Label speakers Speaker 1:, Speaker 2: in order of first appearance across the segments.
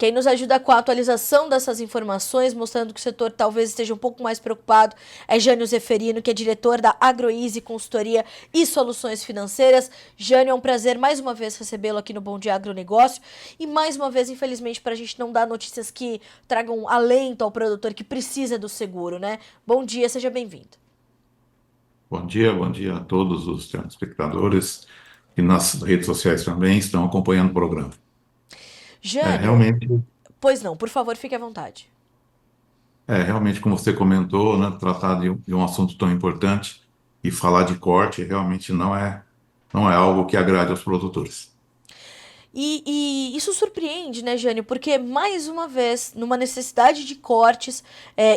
Speaker 1: Quem nos ajuda com a atualização dessas informações, mostrando que o setor talvez esteja um pouco mais preocupado, é Jânio Zeferino, que é diretor da AgroEasy Consultoria e Soluções Financeiras. Jânio, é um prazer mais uma vez recebê-lo aqui no Bom Dia Agronegócio. E mais uma vez, infelizmente, para a gente não dar notícias que tragam alento ao produtor que precisa do seguro, né? Bom dia, seja bem-vindo.
Speaker 2: Bom dia a todos os telespectadores que nas redes sociais também estão acompanhando o programa.
Speaker 1: Jânio,
Speaker 2: Realmente,
Speaker 1: pois não, por favor, fique à vontade.
Speaker 2: realmente, como você comentou, né, tratar de um assunto tão importante e falar de corte realmente não é algo que agrade aos produtores.
Speaker 1: E isso surpreende, né, Jânio? Porque, mais uma vez, numa necessidade de cortes,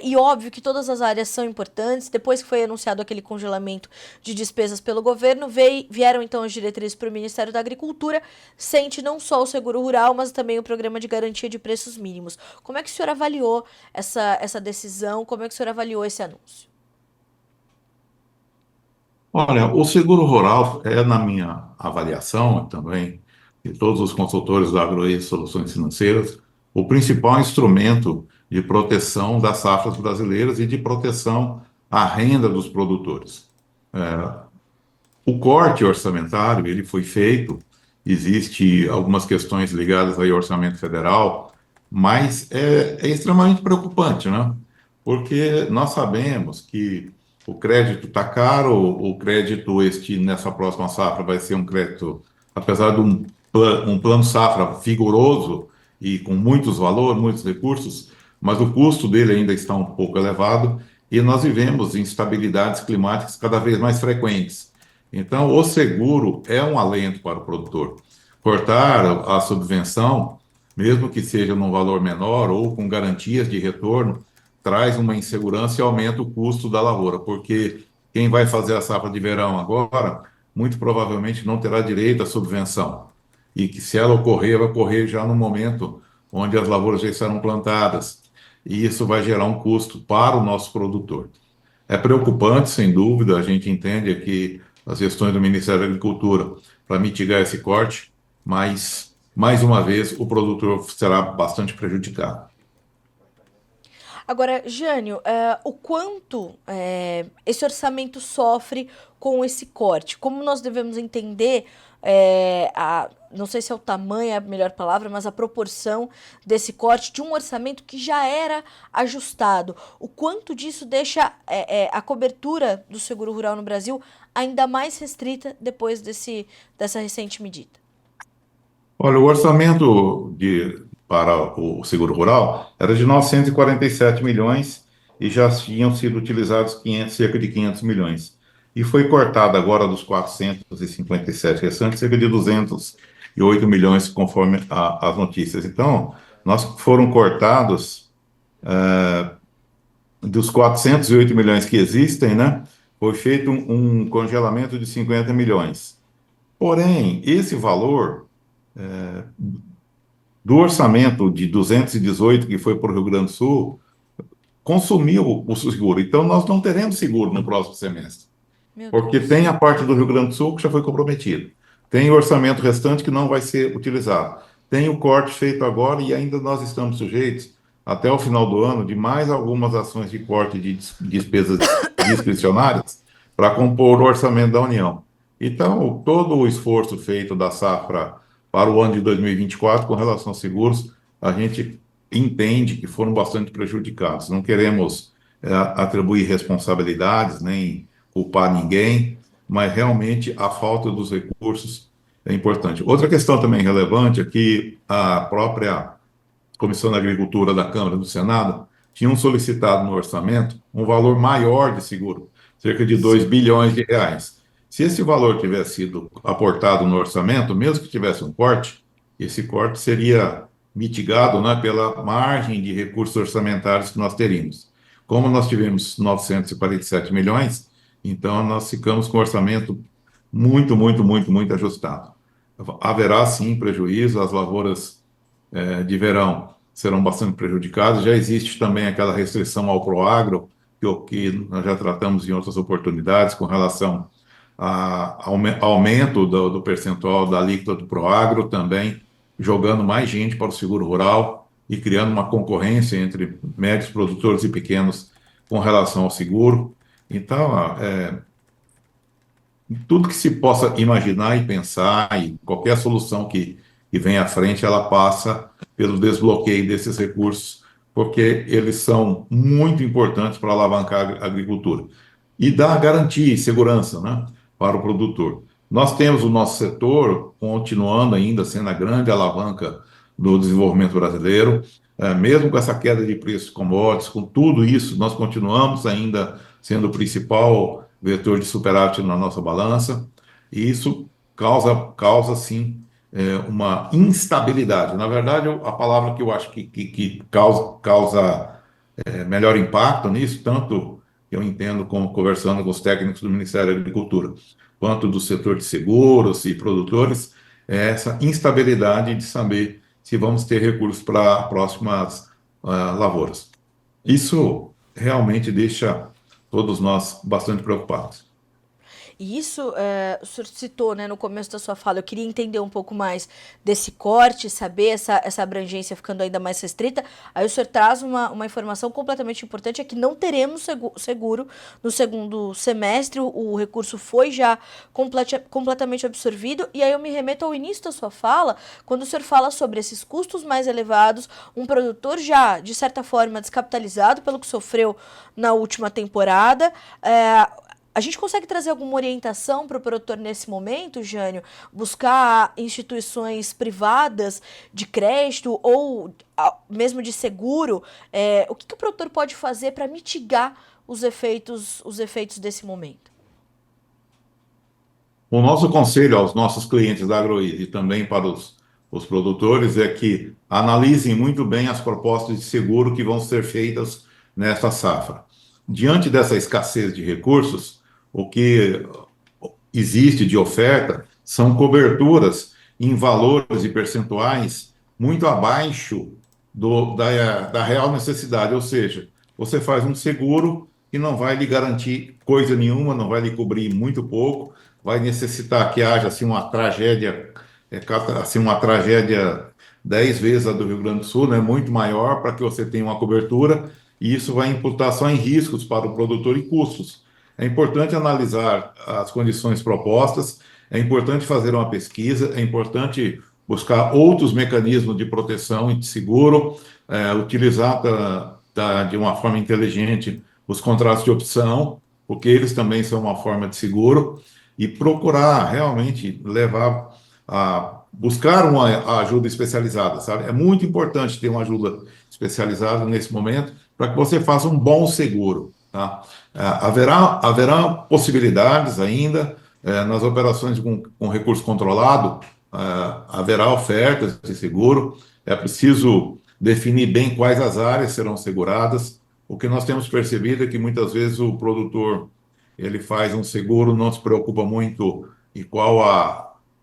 Speaker 1: e óbvio que todas as áreas são importantes, depois que foi anunciado aquele congelamento de despesas pelo governo, vieram então as diretrizes para o Ministério da Agricultura, sente não só o seguro rural, mas também o programa de garantia de preços mínimos. Como é que o senhor avaliou essa decisão? Como é que o senhor avaliou esse anúncio?
Speaker 2: Olha, o seguro rural na minha avaliação também, de todos os consultores da Agroe Soluções Financeiras, o principal instrumento de proteção das safras brasileiras e de proteção à renda dos produtores. O corte orçamentário, ele foi feito, existe algumas questões ligadas aí ao orçamento federal, mas é extremamente preocupante, né? Porque nós sabemos que o crédito está caro, o crédito nessa próxima safra vai ser um crédito, apesar de um plano safra vigoroso e com muitos valores, muitos recursos, mas o custo dele ainda está um pouco elevado e nós vivemos instabilidades climáticas cada vez mais frequentes. Então, o seguro é um alento para o produtor. Cortar a subvenção, mesmo que seja num valor menor ou com garantias de retorno, traz uma insegurança e aumenta o custo da lavoura, porque quem vai fazer a safra de verão agora, muito provavelmente não terá direito à subvenção. E que se ela ocorrer, vai ocorrer já no momento onde as lavouras já estarão plantadas. E isso vai gerar um custo para o nosso produtor. É preocupante, sem dúvida, a gente entende aqui as questões do Ministério da Agricultura para mitigar esse corte, mas, mais uma vez, o produtor será bastante prejudicado.
Speaker 1: Agora, Jânio, o quanto esse orçamento sofre com esse corte? Como nós devemos entender, não sei se é o tamanho é a melhor palavra, mas a proporção desse corte de um orçamento que já era ajustado? O quanto disso deixa a cobertura do seguro rural no Brasil ainda mais restrita depois dessa recente medida?
Speaker 2: Olha, o orçamento para o seguro rural era de 947 milhões e já tinham sido utilizados cerca de 500 milhões. E foi cortado agora dos 457 restantes, cerca de 208 milhões, conforme as notícias. Então, nós foram cortados dos 408 milhões que existem, né? Foi feito um congelamento de 50 milhões. Porém, esse valor do orçamento de 218 que foi para o Rio Grande do Sul, consumiu o seguro. Então, nós não teremos seguro no próximo semestre,
Speaker 1: Meu
Speaker 2: porque
Speaker 1: Deus.
Speaker 2: tem a parte do Rio Grande do Sul que já foi comprometida. Tem o orçamento restante que não vai ser utilizado. Tem o corte feito agora e ainda nós estamos sujeitos, até o final do ano, de mais algumas ações de corte de despesas discricionárias para compor o orçamento da União. Então, todo o esforço feito da safra para o ano de 2024 com relação aos seguros, a gente entende que foram bastante prejudicados. Não queremos atribuir responsabilidades, nem culpar ninguém, mas realmente a falta dos recursos é importante. Outra questão também relevante é que a própria Comissão da Agricultura da Câmara e do Senado tinham solicitado no orçamento um valor maior de seguro, cerca de 2
Speaker 1: Sim.
Speaker 2: bilhões de reais. Se esse valor tivesse sido aportado no orçamento, mesmo que tivesse um corte, esse corte seria mitigado, né, pela margem de recursos orçamentários que nós teríamos. Como nós tivemos 947 milhões, então nós ficamos com um orçamento muito ajustado. Haverá sim prejuízo, as lavouras de verão serão bastante prejudicados. Já existe também aquela restrição ao Proagro, que nós já tratamos em outras oportunidades, com relação ao aumento do percentual da alíquota do Proagro, também jogando mais gente para o seguro rural. e criando uma concorrência entre médios produtores e pequenos com relação ao seguro. Então, tudo que se possa imaginar e pensar, e qualquer solução que vem à frente, ela passa pelo desbloqueio desses recursos, porque eles são muito importantes para alavancar a agricultura e dar garantia e segurança, né, para o produtor. Nós temos o nosso setor continuando ainda sendo a grande alavanca do desenvolvimento brasileiro, mesmo com essa queda de preços de commodities, com tudo isso, nós continuamos ainda sendo o principal vetor de superávit na nossa balança, e isso causa sim, uma instabilidade. Na verdade, a palavra que eu acho que causa melhor impacto nisso, tanto eu entendo como conversando com os técnicos do Ministério da Agricultura, quanto do setor de seguros e produtores, é essa instabilidade de saber se vamos ter recursos para próximas lavouras. Isso realmente deixa todos nós bastante preocupados.
Speaker 1: E isso, o senhor citou, né, no começo da sua fala, eu queria entender um pouco mais desse corte, saber essa abrangência ficando ainda mais restrita. Aí o senhor traz uma informação completamente importante, é que não teremos seguro no segundo semestre, o recurso foi já completamente absorvido, e aí eu me remeto ao início da sua fala, quando o senhor fala sobre esses custos mais elevados, um produtor já, de certa forma, descapitalizado pelo que sofreu na última temporada, a gente consegue trazer alguma orientação para o produtor nesse momento, Jânio? Buscar instituições privadas de crédito ou mesmo de seguro? O que o produtor pode fazer para mitigar os efeitos desse momento?
Speaker 2: O nosso conselho aos nossos clientes da AgroID e também para os produtores é que analisem muito bem as propostas de seguro que vão ser feitas nesta safra. Diante dessa escassez de recursos, o que existe de oferta são coberturas em valores e percentuais muito abaixo da real necessidade, ou seja, você faz um seguro que não vai lhe garantir coisa nenhuma, não vai lhe cobrir muito pouco, vai necessitar que haja assim uma tragédia, assim uma tragédia 10 vezes a do Rio Grande do Sul, né, muito maior para que você tenha uma cobertura, e isso vai imputar só em riscos para o produtor e custos. É importante analisar as condições propostas, é importante fazer uma pesquisa, é importante buscar outros mecanismos de proteção e de seguro, utilizar de uma forma inteligente os contratos de opção, porque eles também são uma forma de seguro, e procurar realmente levar a buscar uma ajuda especializada, sabe? É muito importante ter uma ajuda especializada nesse momento para que você faça um bom seguro, tá? Haverá possibilidades ainda, nas operações com recurso controlado, haverá ofertas de seguro, é preciso definir bem quais as áreas serão seguradas. O que nós temos percebido é que muitas vezes o produtor ele faz um seguro, não se preocupa muito em qual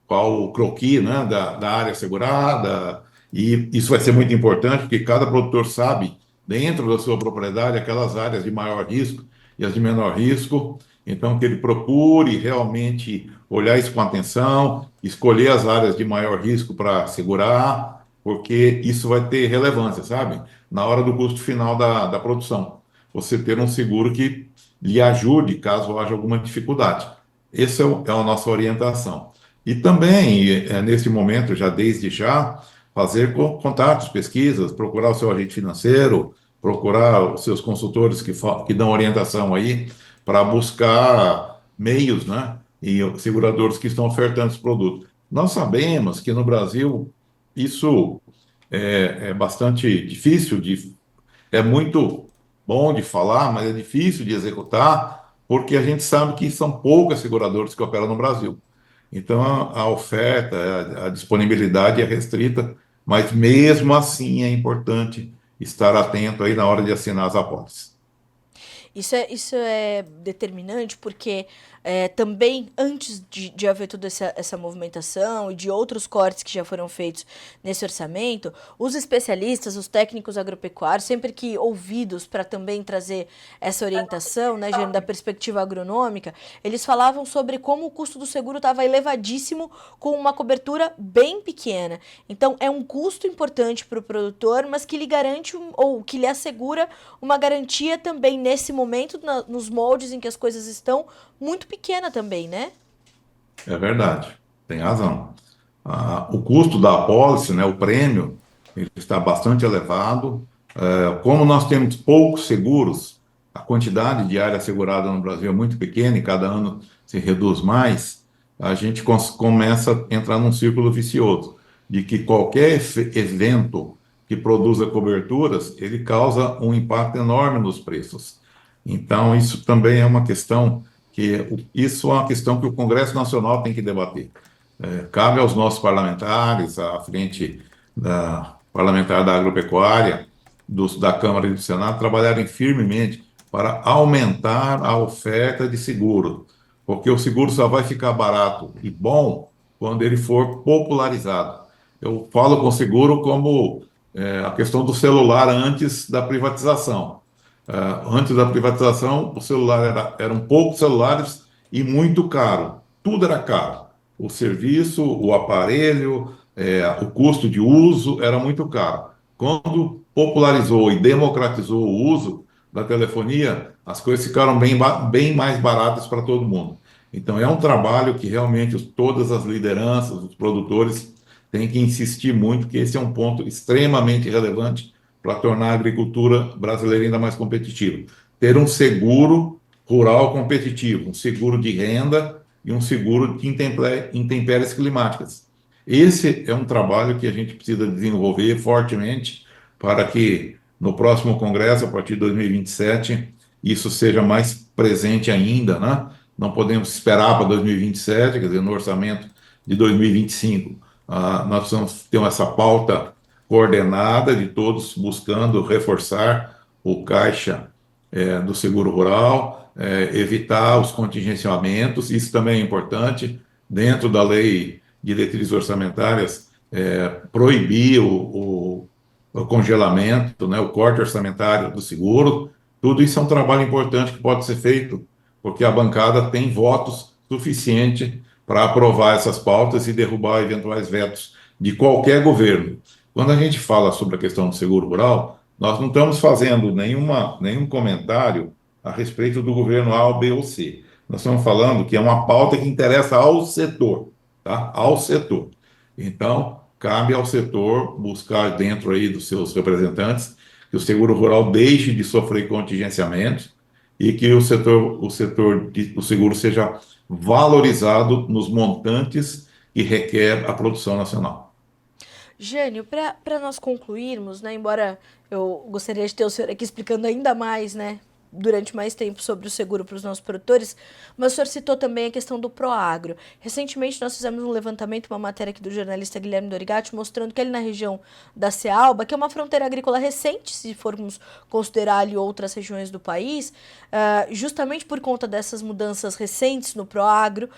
Speaker 2: o croquis, né, da área segurada, e isso vai ser muito importante, porque cada produtor sabe, dentro da sua propriedade, aquelas áreas de maior risco e as de menor risco, então que ele procure realmente olhar isso com atenção, escolher as áreas de maior risco para segurar, porque isso vai ter relevância, sabe? Na hora do custo final da produção. Você ter um seguro que lhe ajude caso haja alguma dificuldade. Essa é a nossa orientação. E também, nesse momento, já desde já, fazer contatos, pesquisas, procurar o seu agente financeiro, procurar os seus consultores que dão orientação aí, para buscar meios, né, e seguradores que estão ofertando esse produto. Nós sabemos que no Brasil isso é bastante difícil é muito bom de falar, mas é difícil de executar, porque a gente sabe que são poucas seguradoras que operam no Brasil. Então, a oferta, a disponibilidade é restrita, mas mesmo assim é importante estar atento aí na hora de assinar as apólices.
Speaker 1: Isso é determinante porque também antes de haver toda essa movimentação e de outros cortes que já foram feitos nesse orçamento, os especialistas, os técnicos agropecuários, sempre que ouvidos para também trazer essa orientação, né, Jane, da perspectiva agronômica, eles falavam sobre como o custo do seguro estava elevadíssimo com uma cobertura bem pequena. Então, é um custo importante para o produtor, mas que lhe garante ou que lhe assegura uma garantia também nesse momento, nos moldes em que as coisas estão, muito pequena também, né?
Speaker 2: É verdade, tem razão. O custo da apólice, né, o prêmio, ele está bastante elevado. Como nós temos poucos seguros, a quantidade de área segurada no Brasil é muito pequena e cada ano se reduz mais, a gente começa a entrar num círculo vicioso, de que qualquer evento que produza coberturas, ele causa um impacto enorme nos preços. Então, isso também é uma questão isso é uma questão que o Congresso Nacional tem que debater. Cabe aos nossos parlamentares, à frente da parlamentar da agropecuária, da Câmara e do Senado, trabalharem firmemente para aumentar a oferta de seguro, porque o seguro só vai ficar barato e bom quando ele for popularizado. Eu falo com seguro como a questão do celular antes da privatização. Antes da privatização, o celular eram poucos celulares e muito caro. Tudo era caro. O serviço, o aparelho, o custo de uso era muito caro. Quando popularizou e democratizou o uso da telefonia, as coisas ficaram bem mais baratas para todo mundo. Então, é um trabalho que realmente todas as lideranças, os produtores, têm que insistir muito, que esse é um ponto extremamente relevante para tornar a agricultura brasileira ainda mais competitiva. Ter um seguro rural competitivo, um seguro de renda e um seguro de intempéries climáticas. Esse é um trabalho que a gente precisa desenvolver fortemente para que no próximo Congresso, a partir de 2027, isso seja mais presente ainda, né? Não podemos esperar para 2027, quer dizer, no orçamento de 2025, nós precisamos ter essa pauta coordenada de todos buscando reforçar o caixa do seguro rural, evitar os contingenciamentos, isso também é importante, dentro da lei de diretrizes orçamentárias, proibir o congelamento, né, o corte orçamentário do seguro, tudo isso é um trabalho importante que pode ser feito, porque a bancada tem votos suficientes para aprovar essas pautas e derrubar eventuais vetos de qualquer governo. Quando a gente fala sobre a questão do seguro rural, nós não estamos fazendo nenhum comentário a respeito do governo A, B ou C. Nós estamos falando que é uma pauta que interessa ao setor, tá? Ao setor. Então, cabe ao setor buscar dentro aí dos seus representantes que o seguro rural deixe de sofrer contingenciamentos e que o seguro seja valorizado nos montantes que requer a produção nacional.
Speaker 1: Jânio, para nós concluirmos, né, embora eu gostaria de ter o senhor aqui explicando ainda mais, né, durante mais tempo sobre o seguro para os nossos produtores, mas o senhor citou também a questão do Proagro. Recentemente nós fizemos um levantamento, uma matéria aqui do jornalista Guilherme Dorigatti, mostrando que ali na região da Cealba, que é uma fronteira agrícola recente, se formos considerar ali outras regiões do país, justamente por conta dessas mudanças recentes no Proagro,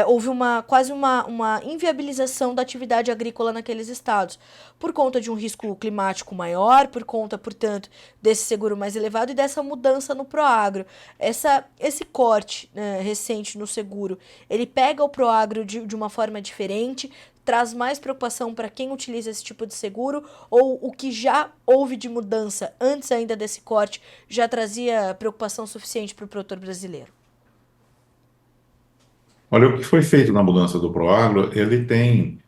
Speaker 1: houve quase uma inviabilização da atividade agrícola naqueles estados, por conta de um risco climático maior, por conta, portanto, desse seguro mais elevado e dessa mudança no Proagro. Esse corte, né, recente no seguro, ele pega o Proagro de uma forma diferente, traz mais preocupação para quem utiliza esse tipo de seguro, ou o que já houve de mudança antes ainda desse corte já trazia preocupação suficiente para o produtor brasileiro?
Speaker 2: Olha, o que foi feito na mudança do Proagro, ele tem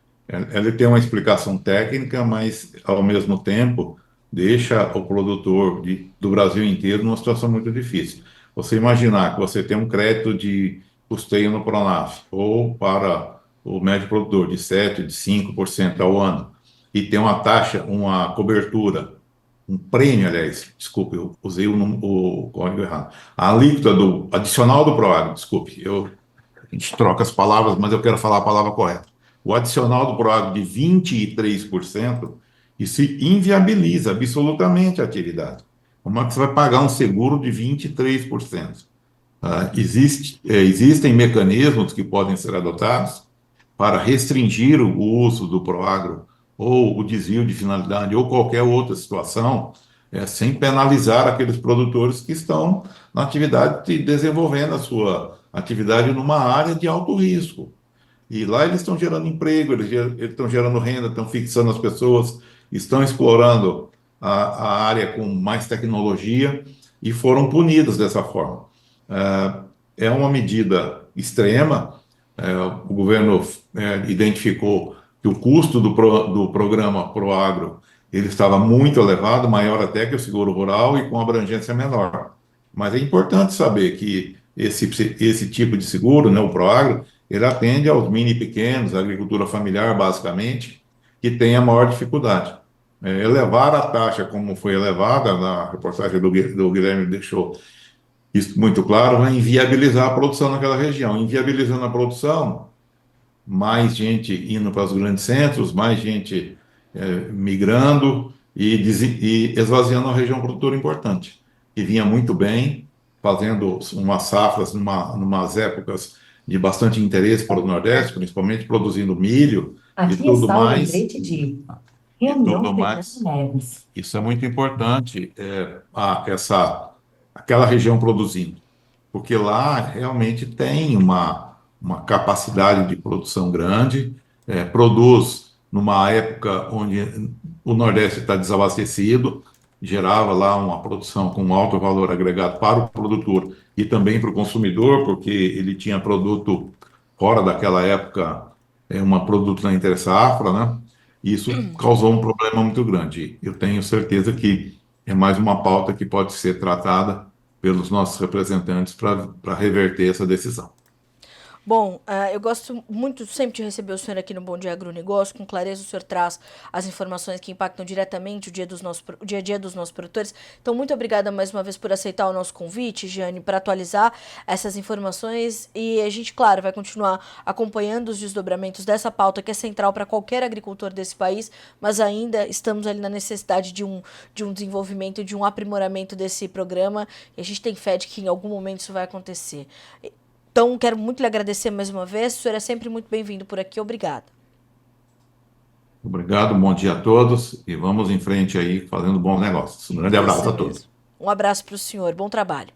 Speaker 2: uma explicação técnica, mas, ao mesmo tempo, deixa o produtor do Brasil inteiro numa situação muito difícil. Você imaginar que você tem um crédito de custeio no Pronaf, ou para o médio produtor de 7, de 5% ao ano, e tem uma taxa, uma cobertura, um prêmio, aliás, desculpe, eu usei o código errado. A alíquota do adicional do Proagro, desculpe, a gente troca as palavras, mas eu quero falar a palavra correta. O adicional do PROAGRO de 23%, isso inviabiliza absolutamente a atividade. Como é que você vai pagar um seguro de 23%? Existem mecanismos que podem ser adotados para restringir o uso do Proagro ou o desvio de finalidade ou qualquer outra situação, sem penalizar aqueles produtores que estão na atividade desenvolvendo a sua atividade numa área de alto risco. E lá eles estão gerando emprego, eles estão gerando renda, estão fixando as pessoas, estão explorando a área com mais tecnologia e foram punidos dessa forma. É uma medida extrema. O governo identificou que o custo do programa Proagro ele estava muito elevado, maior até que o seguro rural e com abrangência menor. Mas é importante saber que esse tipo de seguro, né, o Proagro, ele atende aos mini e pequenos, à agricultura familiar, basicamente, que tem a maior dificuldade. Elevar a taxa como foi elevada, na reportagem do Guilherme deixou isso muito claro, vai inviabilizar a produção naquela região. Inviabilizando a produção, mais gente indo para os grandes centros, mais gente migrando e esvaziando a região produtora importante, que vinha muito bem, fazendo umas safras numas épocas de bastante interesse para o Nordeste, principalmente produzindo milho e
Speaker 3: Aqui
Speaker 2: tudo
Speaker 3: está o
Speaker 2: mais.
Speaker 3: lembrete de
Speaker 2: E
Speaker 3: reunião
Speaker 2: tudo
Speaker 3: Fernando
Speaker 2: mais.
Speaker 3: Neves.
Speaker 2: Isso é muito importante, aquela região produzindo, porque lá realmente tem uma capacidade de produção grande, produz numa época onde o Nordeste está desabastecido, gerava lá uma produção com alto valor agregado para o produtor e também para o consumidor, porque ele tinha produto fora daquela época, uma produto na entre-safra, né? E isso causou um problema muito grande. Eu tenho certeza que é mais uma pauta que pode ser tratada pelos nossos representantes para reverter essa decisão.
Speaker 1: Bom, eu gosto muito sempre de receber o senhor aqui no Bom Dia Agronegócio. Com clareza, o senhor traz as informações que impactam diretamente o dia a dia dos nossos produtores. Então, muito obrigada mais uma vez por aceitar o nosso convite, Jane, para atualizar essas informações. E a gente, claro, vai continuar acompanhando os desdobramentos dessa pauta que é central para qualquer agricultor desse país, mas ainda estamos ali na necessidade de um desenvolvimento, de um aprimoramento desse programa. E a gente tem fé de que em algum momento isso vai acontecer. Então, quero muito lhe agradecer mais uma vez. O senhor é sempre muito bem-vindo por aqui. Obrigada.
Speaker 2: Obrigado, bom dia a todos e vamos em frente aí fazendo bons negócios. Um grande abraço
Speaker 1: Isso
Speaker 2: a todos.
Speaker 1: mesmo. Um abraço para o senhor. Bom trabalho.